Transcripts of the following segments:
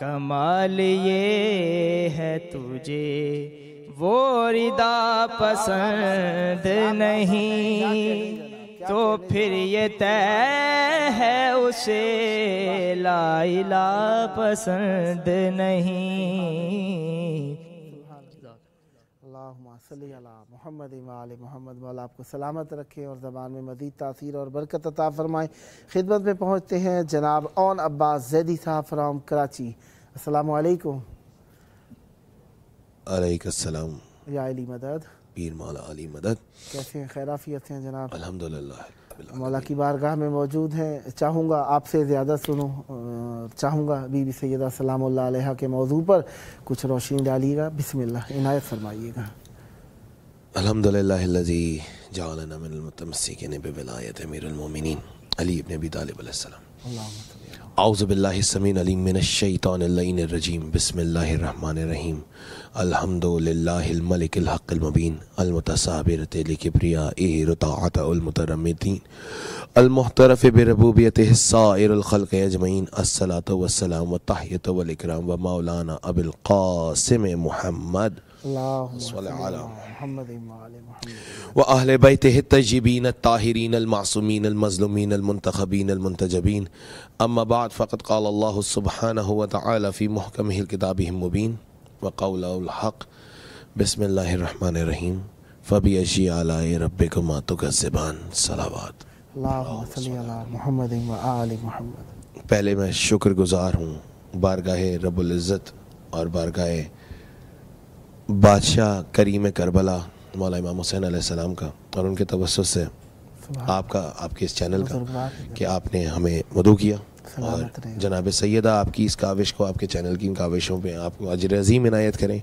کمال یہ ہے تجھے وہ ردا پسند نہیں تو پھر یہ طے ہے اسے لا الہ پسند نہیں۔ اللہم صلی علی محمد و آل محمد۔ مولا آپ کو سلامت رکھے اور زبان میں مزید تاثیر اور برکت عطا فرمائے۔ خدمت میں پہنچتے ہیں جناب اون عباس زیدی صاحب فرام کراچی۔ السلام علیکم۔ علیکم السلام۔ یا علی مدد، پیر مولا علی مدد۔ کیسے ہیں؟ خیرافیت ہیں جناب؟ الحمدللہ۔ مولا کی بارگاہ میں موجود ہیں۔ چاہوں گا آپ سے زیادہ سنوں، چاہوں گا بی بی سیدہ سلام اللہ علیہا کے موضوع پر کچھ روشنی ڈالیے گا۔ بسم اللہ، عنایت فرمائیے گا۔ الحمدللہ الذی جعلنا من المتمسکین بولایت امیر المومنین علی ابن ابی طالب علیہ السلام۔ اعوذ باللہ السمیع العلیم من الشیطان اللعین الرجیم۔ بسم اللہ الرحمن الرحیم۔ الحمدللہ الملک الحق المبین المتصابرۃ لکبریائہ رطاعۃ المترمدین المحترف بربوبیتہ السائر الخلق اجمعین۔ الصلاۃ والسلام والتحیۃ والاکرام و مولانا ابی القاسم محمد اللہم صلی علی محمد و آل محمد وأهل بيته الطيبين الطاهرين المعصومين المظلومين المنتخبين المنتجبين أما بعد فقد قال الله سبحانه وتعالى في محكمه الكتاب المبين وقوله الحق بسم الله الرحمن الرحيم فبأي آلاء ربكما تكذبان صلوات۔ اللہم صلی علی محمد و آل محمد۔ پہلے میں شکر گزار ہوں بارگاہ رب العزت اور بارگاہ بادشاہ کریم کربلا مولا امام حسین علیہ السلام کا اور ان کے توسط سے آپ کے اس چینل کا کہ آپ نے ہمیں مدعو کیا اور جناب سیدہ آپ کی اس کاوش کو، آپ کے چینل کی ان کاوشوں پہ آپ کو اجر عظیم عنایت کریں۔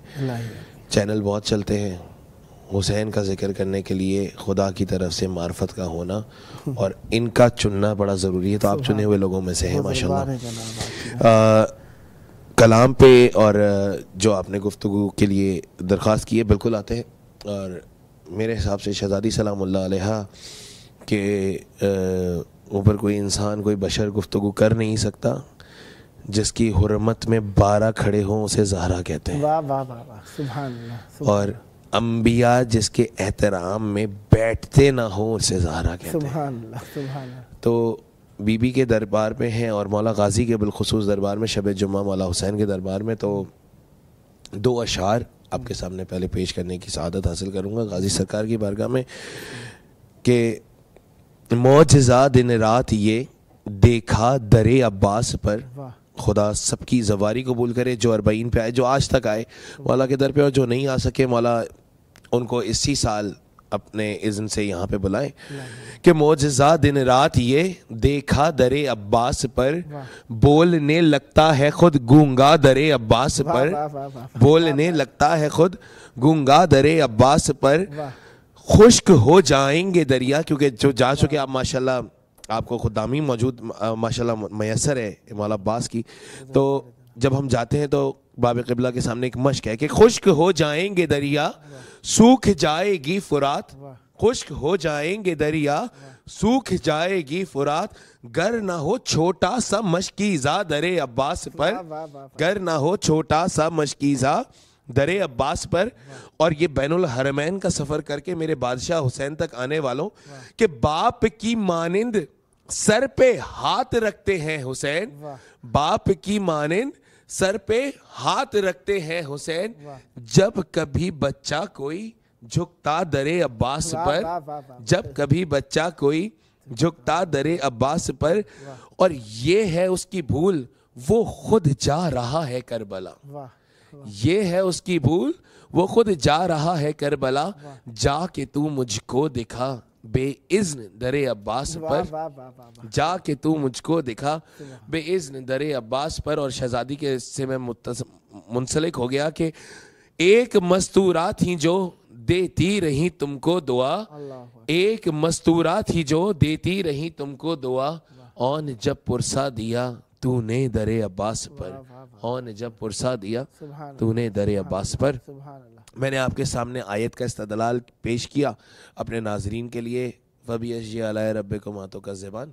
چینل بہت چلتے ہیں، حسین کا ذکر کرنے کے لیے خدا کی طرف سے معرفت کا ہونا اور ان کا چننا بڑا ضروری ہے، تو آپ چنے ہوئے لوگوں میں سے ہیں ماشاءاللہ۔ کلام پہ اور جو آپ نے گفتگو کے لیے درخواست کی ہے بالکل آتے ہیں، اور میرے حساب سے شہزادی سلام اللہ علیہ کے اوپر کوئی انسان، کوئی بشر گفتگو کر نہیں سکتا جس کی حرمت میں 12 کھڑے ہوں اسے زہرا کہتے ہیں۔ واہ واہ واہ واہ، سبحان اللہ۔ اور انبیاء جس کے احترام میں بیٹھتے نہ ہوں اسے زہرا کہتے ہیں۔ سبحان اللہ سبحان اللہ۔ تو بی بی کے دربار میں ہیں اور مولا غازی کے بالخصوص دربار میں، شب جمعہ مولا حسین کے دربار میں، تو 2 اشعار آپ کے سامنے پہلے پیش کرنے کی سعادت حاصل کروں گا غازی سرکار کی بارگاہ میں کہ معجزہ دن رات یہ دیکھا در عباس پر، خدا سب کی زواری قبول کرے، جو 40 پہ آئے، جو آج تک آئے مولا کے در پہ، اور جو نہیں آ سکے مولا ان کو اسی سال اپنے اذن سے یہاں پہ بلائیں کہ معجزہ دن رات یہ دیکھا در عباس پر، بولنے لگتا ہے خود گونگا در عباس پر، بولنے لگتا ہے خود گونگا در عباس پر، خشک ہو جائیں گے دریا، کیونکہ جو جا چکے آپ ماشاءاللہ آپ کو خدامی موجود ماشاءاللہ میسر ہے مولا عباس کی، تو جب ہم جاتے ہیں تو باب قبلہ کے سامنے ایک مشق ہے کہ خشک ہو جائیں گے دریا سوکھ جائے گی فرات، خشک ہو جائیں گے دریا سوکھ جائے گی فرات، گر نہ ہو چھوٹا سا مشکیزہ در عباس پر، گر نہ ہو چھوٹا سا مشکیزہ در عباس پر۔ اور یہ بین الحرمین کا سفر کر کے میرے بادشاہ حسین تک آنے والوں کہ باپ کی مانند سر پہ ہاتھ رکھتے ہیں حسین، باپ کی مانند سر پہ ہاتھ رکھتے ہیں حسین، جب کبھی بچہ کوئی جھکتا در عباس پر، جب کبھی بچہ کوئی جھکتا در عباس پر، اور یہ ہے اس کی بھول وہ خود جا رہا ہے کربلا، یہ ہے اس کی بھول وہ خود جا رہا ہے کربلا، جا کے تو مجھ کو دکھا بے اذن در عباس پر، جا کے تو مجھ کو دکھا بے اذن در عباس پر۔ اور شہزادی کے سے میں منسلک ہو گیا کہ ایک مستورہ تھی جو دیتی رہی تم کو دعا، ایک مستورہ تھی جو دیتی رہی تم کو دعا، اون جب پرسا دیا تو نے در عباس پر، اون جب پرسا دیا تو نے در عباس پر۔ میں نے آپ کے سامنے آیت کا استدلال پیش کیا اپنے ناظرین کے لیے، فَبِأَيِّ آلَاءِ رَبِّكُمَا تُكَذِّبَانِ،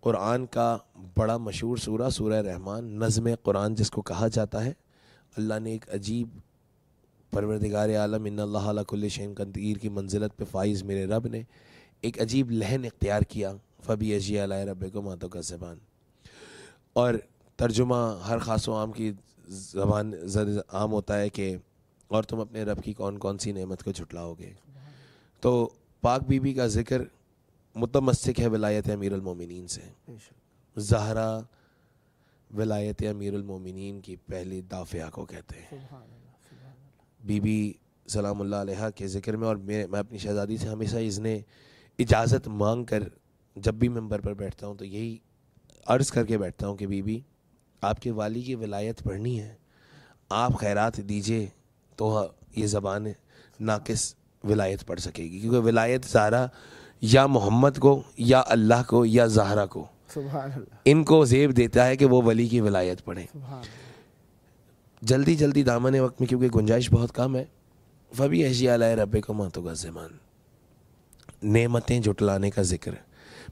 قرآن کا بڑا مشہور سورہ سورہ رحمان، نظم قرآن جس کو کہا جاتا ہے، اللہ نے ایک عجیب، پروردگار عالم ان اللہ علی کل شیء قدیر کی منزلت پہ فائز میرے رب نے ایک عجیب لحن اختیار کیا، فبأي آلاء ربكما تكذبان، اور ترجمہ ہر خاص و عام کی زبان عام ہوتا ہے کہ اور تم اپنے رب کی کون کون سی نعمت کو جھٹلاؤ گے. تو پاک بی بی کا ذکر متمسک ہے ولایت امیر المومنین سے. زہرا ولایت امیر المومنین کی پہلی دافعہ کو کہتے ہیں. بی بی سلام اللہ علیہ کے ذکر میں، اور میں اپنی شہزادی سے ہمیشہ اجازت مانگ کر جب بھی ممبر پر بیٹھتا ہوں تو یہی عرض کر کے بیٹھتا ہوں کہ بی بی آپ کے والی کی ولایت پڑھنی ہے، آپ خیرات دیجئے تو یہ زبان ناقص ولایت پڑھ سکے گی، کیونکہ ولایت زہرا یا محمد کو یا اللہ کو یا زہرا کو، سبحان اللہ، ان کو زیب دیتا ہے کہ وہ ولی کی ولایت پڑھیں. جلدی دامن وقت میں کیونکہ گنجائش بہت کم ہے. فبأي آلاء ربكما تكذبان، نعمتیں جھٹلانے کا ذکر.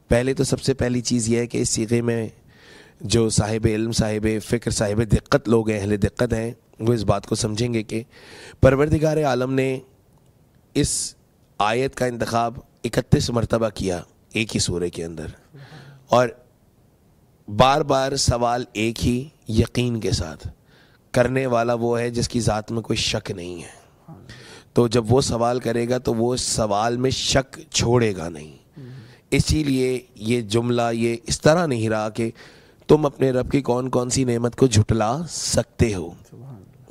پہلے تو سب سے پہلی چیز یہ ہے کہ اس صیغے میں جو صاحب علم، صاحب فکر، صاحب دقت لوگ ہیں، اہل دقت ہیں، وہ اس بات کو سمجھیں گے کہ پروردگار عالم نے اس آیت کا انتخاب 31 مرتبہ کیا ایک ہی سورے کے اندر، اور بار بار سوال ایک ہی، یقین کے ساتھ. کرنے والا وہ ہے جس کی ذات میں کوئی شک نہیں ہے. تو جب وہ سوال کرے گا تو وہ سوال میں شک چھوڑے گا نہیں. اسی لیے یہ جملہ یہ اس طرح نہیں رہا کہ تم اپنے رب کی کون کون سی نعمت کو جھٹلا سکتے ہو.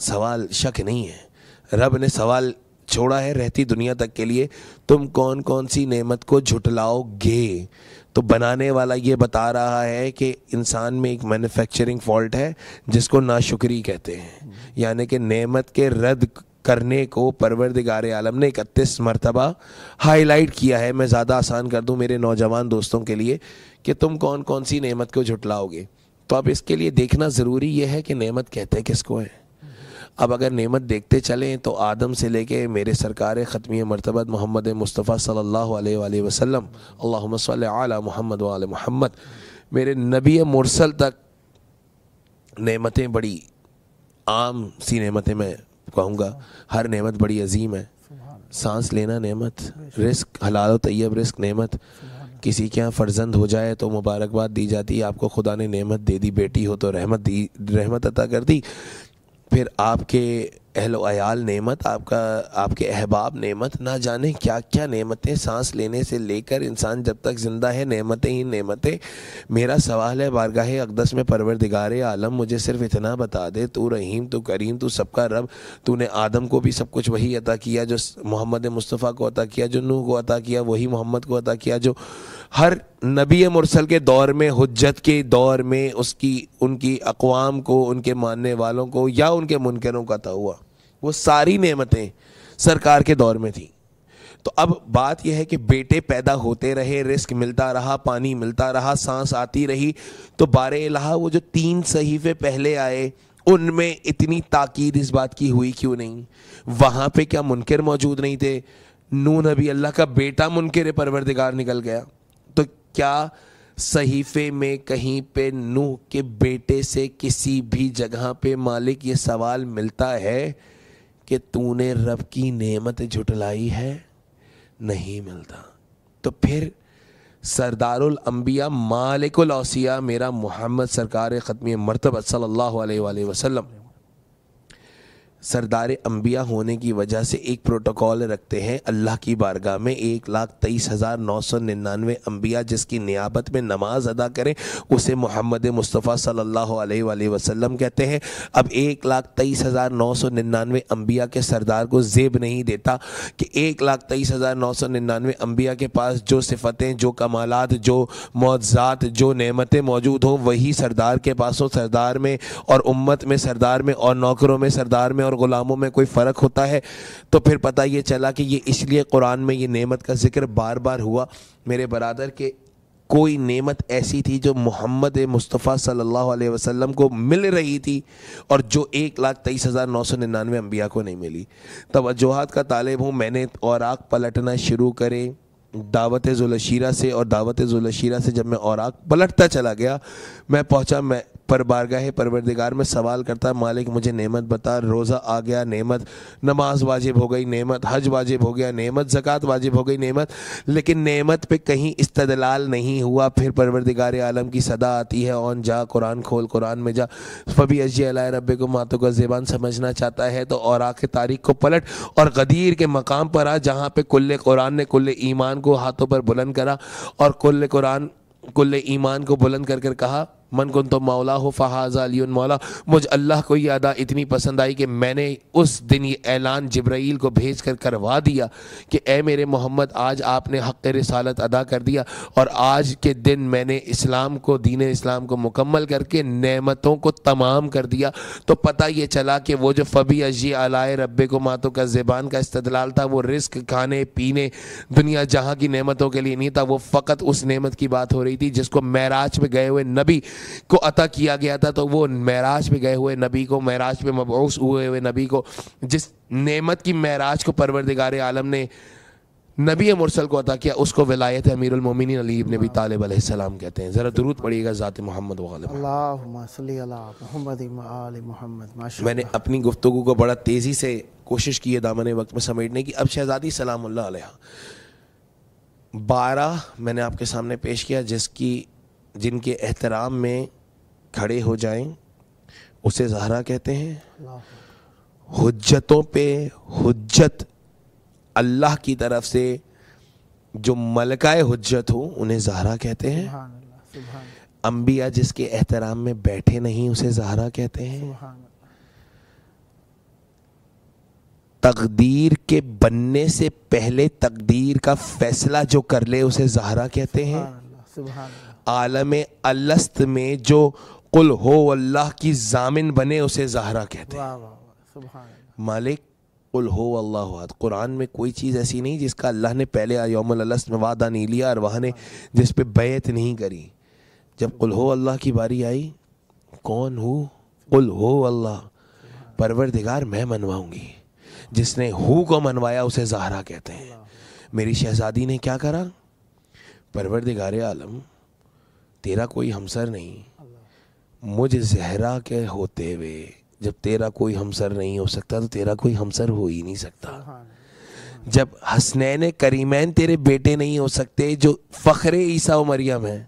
سوال شک نہیں ہے، رب نے سوال چھوڑا ہے رہتی دنیا تک کے لیے، تم کون کون سی نعمت کو جھٹلاؤ گے. تو بنانے والا یہ بتا رہا ہے کہ انسان میں ایک مینوفیکچرنگ فالٹ ہے جس کو ناشکری کہتے ہیں، یعنی کہ نعمت کے رد کرنے کو پروردگار عالم نے 31 مرتبہ ہائی لائٹ کیا ہے. میں زیادہ آسان کر دوں میرے نوجوان دوستوں کے لیے کہ تم کون کون سی نعمت کو جھٹلاؤ گے. تو اب اس کے لیے دیکھنا ضروری یہ ہے کہ نعمت کہتے کس کو ہیں. اب اگر نعمت دیکھتے چلیں تو آدم سے لے کے میرے سرکار ختمی مرتبت محمد مصطفیٰ صلی اللہ علیہ وآلہ وسلم، اللہم صلی علی محمد وآل محمد، میرے نبی مرسل تک نعمتیں بڑی عام سی نعمتیں میں کہوں گا. ہر نعمت بڑی عظیم ہے. سانس لینا نعمت، رزق حلال و طیب رزق نعمت. کسی کے یہاں فرزند ہو جائے تو مبارکباد دی جاتی ہے، آپ کو خدا نے نعمت دے دی. بیٹی ہو تو رحمت عطا کر دی. پھر آپ کے اہل و عیال نعمت، آپ کے احباب نعمت، نہ جانے کیا کیا نعمتیں. سانس لینے سے لے کر انسان جب تک زندہ ہے نعمتیں ہی نعمتیں. میرا سوال ہے بارگاہ اقدس میں، پروردگار عالم مجھے صرف اتنا بتا دے، تو رحیم، تو کریم، تو سب کا رب، تو نے آدم کو بھی سب کچھ وہی عطا کیا جو محمد مصطفیٰ کو عطا کیا، جو نوح کو عطا کیا وہی محمد کو عطا کیا، جو ہر نبی مرسل کے دور میں، حجت کے دور میں ان کی اقوام کو، ان کے ماننے والوں کو یا ان کے منکروں کا عطا ہوا. وہ ساری نعمتیں سرکار کے دور میں تھیں. تو اب بات یہ ہے کہ بیٹے پیدا ہوتے رہے، رزق ملتا رہا، پانی ملتا رہا، سانس آتی رہی. تو بار الہ وہ جو 3 صحیفے پہلے آئے ان میں اتنی تاکید اس بات کی ہوئی کیوں نہیں؟ وہاں پہ کیا منکر موجود نہیں تھے؟ نوح نبی اللہ کا بیٹا منکر پروردگار نکل گیا. تو کیا صحیفے میں کہیں پہ نوح کے بیٹے سے کسی بھی جگہ پہ مالک یہ سوال ملتا ہے کہ تو نے رب کی نعمت جھٹلائی ہے؟ نہیں ملتا. تو پھر سردار الانبیاء مالک الاوصیاء میرا محمد سرکار ختمی مرتبت صلی اللہ علیہ وآلہ وسلم سردار انبیاء ہونے کی وجہ سے ایک پروٹوکول رکھتے ہیں اللہ کی بارگاہ میں. 1,23,999 انبیاء جس کی نیابت میں نماز ادا کریں اسے محمد مصطفیٰ صلی اللہ علیہ وآلہ وسلم کہتے ہیں. اب 1,23,999 انبیاء کے سردار کو زیب نہیں دیتا کہ 1,23,999 انبیاء کے پاس جو صفتیں، جو کمالات، جو معجزات، جو نعمتیں موجود ہوں وہی سردار کے پاس ہو. سردار میں اور امت میں، سردار میں اور نوکروں میں، سردار میں اور غلاموں میں کوئی فرق ہوتا ہے؟ تو پھر پتہ یہ چلا کہ یہ اس لیے قرآن میں یہ نعمت کا ذکر بار بار ہوا میرے برادر کہ کوئی نعمت ایسی تھی جو محمد مصطفیٰ صلی اللہ علیہ وسلم کو مل رہی تھی اور جو 1,23,999 انبیاء کو نہیں ملی. توجہات کا طالب ہوں، میں نے اوراق پلٹنا شروع کرے دعوت ذوالشیرہ سے، اور دعوت ذوالشیرہ سے جب میں اوراق پلٹتا چلا گیا میں پہنچا میں پر بارگاہ پروردگار میں سوال کرتا، مالک مجھے نعمت بتا، روزہ آ گیا نعمت، نماز واجب ہو گئی نعمت، حج واجب ہو گیا نعمت، زکوٰۃ واجب ہو گئی نعمت، لیکن نعمت پہ کہیں استدلال نہیں ہوا۔ پھر پروردگار عالم کی صدا آتی ہے، اون جا قرآن کھول قرآن میں جا، فبأي آلاء ربكما ماتوں کا زبان سمجھنا چاہتا ہے تو اوراق تاریخ کو پلٹ اور غدیر کے مقام پر آ، جہاں پہ کل قرآن نے کل ایمان کو ہاتھوں پر بلند کرا اور کل قرآن کل ایمان کو بلند کر کر کہا من کنتم مولاہ فہذا علی مولا۔ مجھ اللہ کو یہ ادا اتنی پسند آئی کہ میں نے اس دن یہ اعلان جبرائیل کو بھیج کر کروا دیا کہ اے میرے محمد آج آپ نے حق رسالت ادا کر دیا، اور آج کے دن میں نے اسلام کو، دین اسلام کو مکمل کر کے نعمتوں کو تمام کر دیا۔ تو پتہ یہ چلا کہ وہ جو فبأي آلاء ربكما ماتوں کا زبان کا استدلال تھا وہ رزق، کھانے پینے، دنیا جہاں کی نعمتوں کے لیے نہیں تھا، وہ فقط اس نعمت کی بات ہو رہی تھی جس کو معراج میں گئے ہوئے نبی کو عطا کیا گیا تھا۔ تو وہ معراج پہ گئے ہوئے نبی کو، معراج پہ مبعوث ہوئے ہوئے نبی کو، جس نعمت کی معراج کو پروردگار عالم نے نبی مرسل کو عطا کیا، اس کو ولایت امیر المومنین علی ابن ابی طالب علیہ السلام کہتے ہیں۔ ذرا درود پڑھیے گا ذات محمد وغالب۔ اللہم صلی علی محمد و آل محمد۔ میں نے اپنی گفتگو کو بڑا تیزی سے کوشش کی ہے دامن وقت میں سمیٹنے کی۔ اب شہزادی سلام اللہ علیہ 12 میں نے آپ کے سامنے پیش کیا جن کے احترام میں کھڑے ہو جائیں اسے زہرا کہتے ہیں۔ حجتوں پہ حجت اللہ کی طرف سے جو ملکہ حجت ہو انہیں زہرا کہتے ہیں۔ انبیاء جس کے احترام میں بیٹھے نہیں اسے زہرا کہتے ہیں۔ تقدیر کے بننے سے پہلے تقدیر کا فیصلہ جو کر لے اسے زہرا کہتے ہیں۔ عالم الست میں جو قل ہو اللہ کی ضامن بنے اسے زہرا کہتے ہیں۔ مالک قل ہو اللہ احد، قرآن میں کوئی چیز ایسی نہیں جس کا اللہ نے پہلے یوم الست میں وعدہ نہیں لیا اور وہاں نے جس پہ بیعت نہیں کری۔ جب قل ہو اللہ کی باری آئی، کون ہو؟ قل ہو اللہ، پروردگار میں منواؤں گی۔ جس نے ہو کو منوایا اسے زہرا کہتے ہیں۔ میری شہزادی نے کیا کرا؟ پروردگار عالم تیرا کوئی ہمسر نہیں، مجھ زہرا کے ہوتے ہوئے جب تیرا کوئی ہمسر نہیں ہو سکتا تو تیرا کوئی ہمسر ہو ہی نہیں سکتا۔ جب حسنین کریمین تیرے بیٹے نہیں ہو سکتے جو فخر عیسیٰ و مریم ہے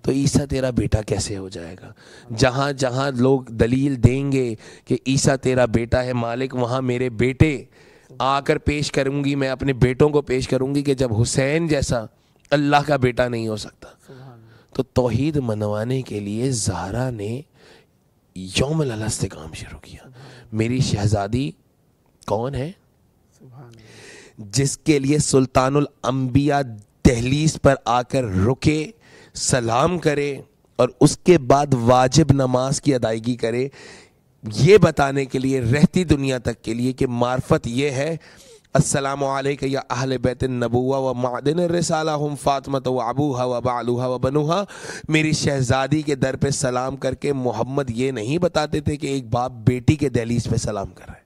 تو عیسیٰ تیرا بیٹا کیسے ہو جائے گا؟ جہاں جہاں لوگ دلیل دیں گے کہ عیسیٰ تیرا بیٹا ہے مالک، وہاں میرے بیٹے آ کر پیش کروں گی، میں اپنے بیٹوں کو پیش کروں گی کہ جب حسین جیسا اللہ کا بیٹا نہیں ہو سکتا۔ تو توحید منوانے کے لیے زہرا نے یوم الست سے کام شروع کیا۔ میری شہزادی کون ہے؟ جس کے لیے سلطان الانبیاء دہلیز پر آ کر رکے، سلام کرے اور اس کے بعد واجب نماز کی ادائیگی کرے، یہ بتانے کے لیے رہتی دنیا تک کے لیے کہ معرفت یہ ہے السلام علیکم یا اہل بیت النبوہ و معدن الرسالہ ہم فاطمہ و ابوہا و بعلوہا و بنوہا۔ میری شہزادی کے در پہ سلام کر کے محمد یہ نہیں بتاتے تھے کہ ایک باپ بیٹی کے دہلیز پہ سلام کر رہا ہے۔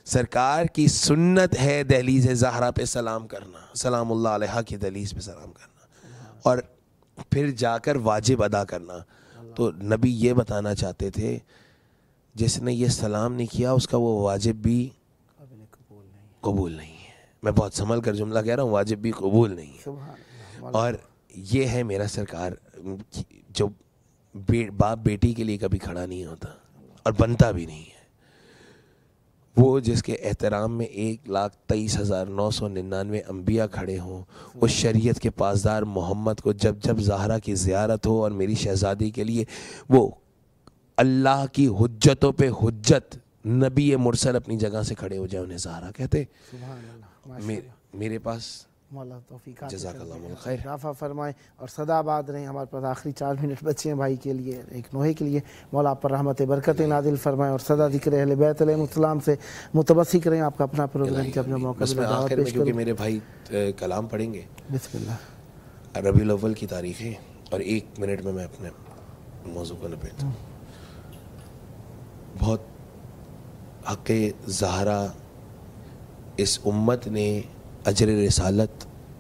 سرکار کی سنت ہے دہلیز زہرا پہ سلام کرنا، سلام اللہ علیہ کی دہلیز پہ سلام کرنا اور پھر جا کر واجب ادا کرنا۔ تو نبی یہ بتانا چاہتے تھے جس نے یہ سلام نہیں کیا اس کا وہ واجب بھی قبول نہیں ہے۔ میں بہت سنبھل کر جملہ کہہ رہا ہوں، واجب بھی قبول نہیں ہے۔ اور یہ ہے میرا سرکار جو باپ بیٹی کے لیے کبھی کھڑا نہیں ہوتا اور بنتا بھی نہیں ہے۔ وہ جس کے احترام میں 1,23,999 انبیاء کھڑے ہوں، اس شریعت کے پاسدار محمد کو جب جب زہرا کی زیارت ہو اور میری شہزادی کے لیے وہ اللہ کی حجتوں پہ حجت نبی مرسل اپنی جگہ سے کھڑے ہو جائے انہیں زہرا کہتے۔ میرے پاس جزاک اللہ خیر رافع فرمائیں اور صدا آباد رہیں۔ ہمارے پاس آخری 4 منٹ بچے ہیں بھائی کے لیے، ایک نوحے کے لیے۔ مولا آپ پر رحمت برکت نازل فرمائیں اور صدا ذکر اہل بیت علیہ السلام سے متبسی کریں۔ آپ کا اپنا پروگرام کے اپنے موقع بس میں آخر میں کیونکہ میرے بھائی کلام پڑھیں گے، بسم اللہ۔ ربیع الاول کی تاریخیں اور 1 منٹ میں اپنے موضوع کو نپیٹتا ہوں۔ بہت حق زہرا اس امت نے اجر رسالت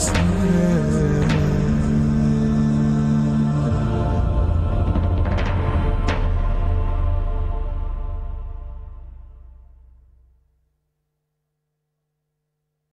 Say